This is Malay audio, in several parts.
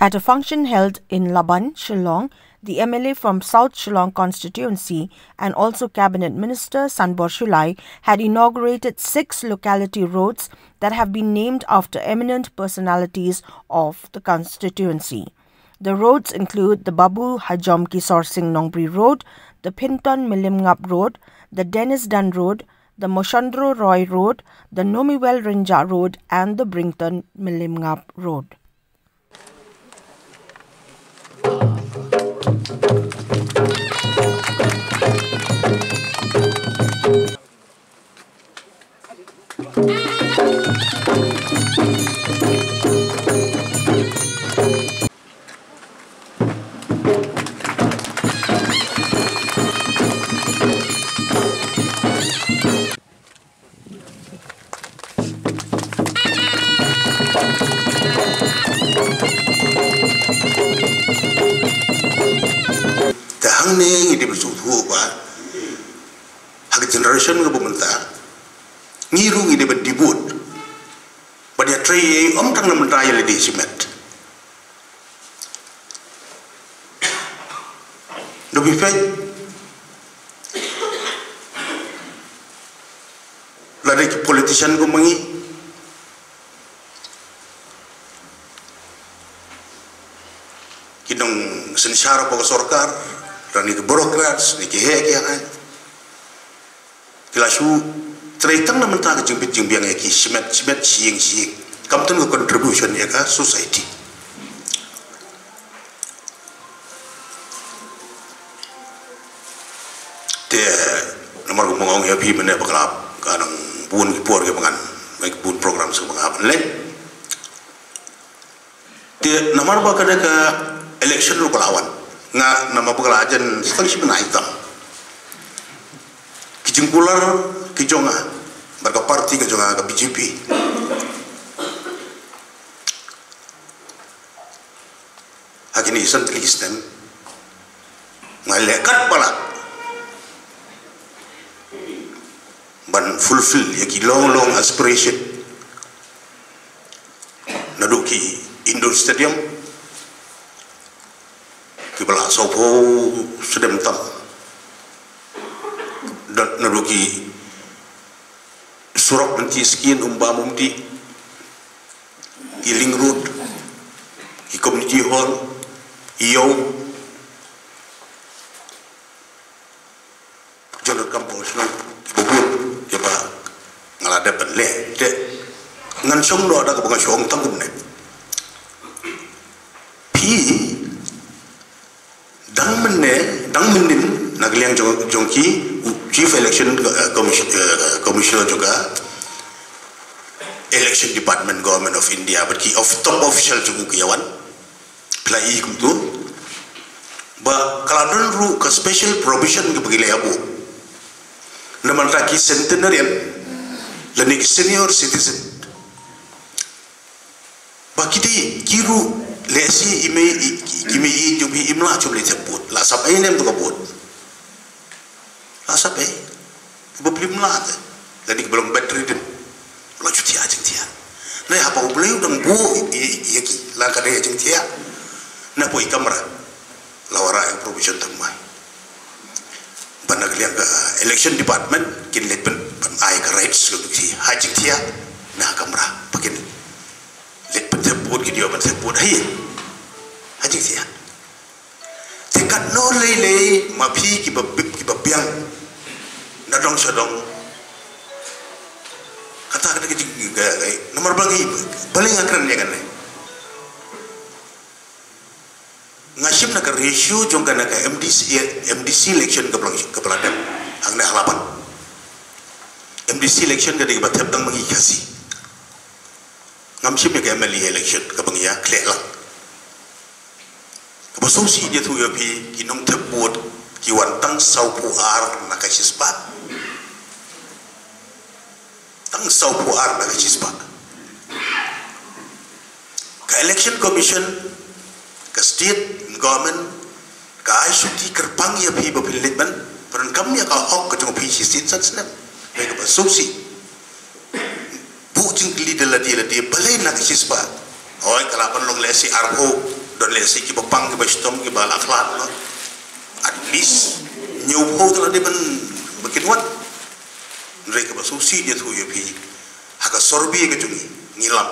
At a function held in Laban, Shillong, the MLA from South Shillong constituency and also Cabinet Minister Sanbor Shulai had inaugurated 6 locality roads that have been named after eminent personalities of the constituency. The roads include the Babu Hajom Kisor Singh Nongbri Road, the Pinton Milimngap Road, the Dennis Dunn Road, the Moshandro Roy Road, the Nomiwell Rinja Road and the Brington Milimngap Road. Hangning ini bersuhu ba, hak generation ke pemerintah, ngiru ini berdibut, pada tray tang nama tray lagi simet. Lebih baik, lari ke politician ko mangi, kinong sensara pag sorkar. Rani ke birokrat, ni ke hek yang ay. Kilasu teritang na mentah ke jumbiang yang ki simet siing. Kamten ke contribution ya ka society. Te nomor ngomong ya bi mana bakalap kanang bun ki por ke bangan, mai bun program se bangan len. Te nomor ba kada ka election lu kelawan. Nga nama pegelajan setengah sebenarnya hitam. Kijengkular kijonga, mereka parti kijonga ke BJP. Hakini sentri sistem ngalekat pala, ban fulfill ya ki long aspiration. Naduki indoor stadium. Kibala sopo sedem tam dan naruki surok nanti skin mumti Giling Road di community hall iyo jalur kampung senang bubur coba ngalada penle de ngan song do ada kebangan song tanggung ne pi dang menin nagliang jongki chief election commissioner juga election department government of India berki of top official juga kiawan pelai kutu ba kaladon ru ke special provision ke bagi leabu naman taki centenarian lani senior citizen ba kiti kiru lesi imi jubi imla cumli sebut la sapai nem tu kabut la sapai beli melat jadi belum bateri den la cuti aja dia nah apa beli udang bu iki la kada aja dia na poi kamera la wara yang provision tamai banag liang election department kin let ban ai ka rights ko si haji dia na kamera pakin let sebut ki dia ban sebut hai haji dia tingkat no lele mapi ki babiang nadong sadong kata kata ki nomor bagi paling akran ya kan ngasim nak ratio jong kana ka MDC election ke peladam ang na halapan MDC election ka di batap tang magi kasi ngamsim ya MLA election ka bangya klek lang kabososi dia tu yapi kinom tebut ki wantang saupu ar nakasispa tang saupu ar nakasispa ka election commission ka state government ka isuti kerpang yapi bapilit man peran kami ka hok ka jong pisi sit satsnam ka kabososi bu jing li de la dia balai nakasispa oi kalapan long lesi arho don le si ki ba pang ki ba stom ki ba la khlat no at least nhiều ho tala de ban bakin wat re ka ba su si je thu ye phi ha ka sorbi ke jungi nilam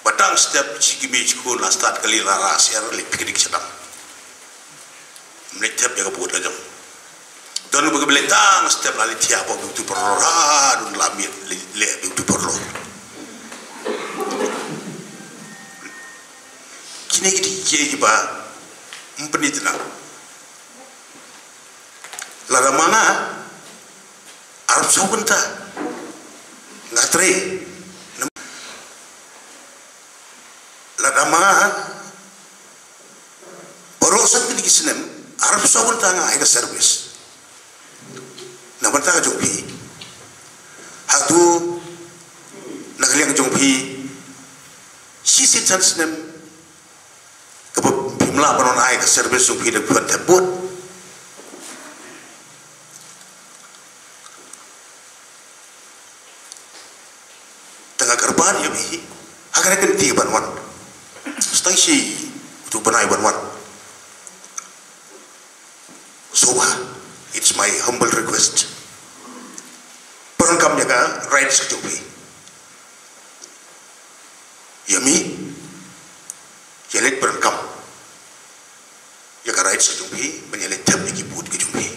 batang step chi ki bi ko la start kali la ra sia le pikrik sedam mne tep ya ka put la jam don bu ke tang step la le tia po tu por ra dun la mi le tu por lo kini ki ba mpenitna la ramana Arab Saudi ngatre la ramana borosan kini kisnem Arab Saudi nga ega service na banta ka jongpi hatu nagaliang jongpi sisi chansnem kapag bimla panon ay ka service jongpi nagpuan tebot tengah kerban ya bi agar kan tiga banwan stang si tu banai banwan soba it's my humble request perangkam jaga rights kecuali yami jelit perangkam jaga rights kecuali menyelit tap ikibut kecuali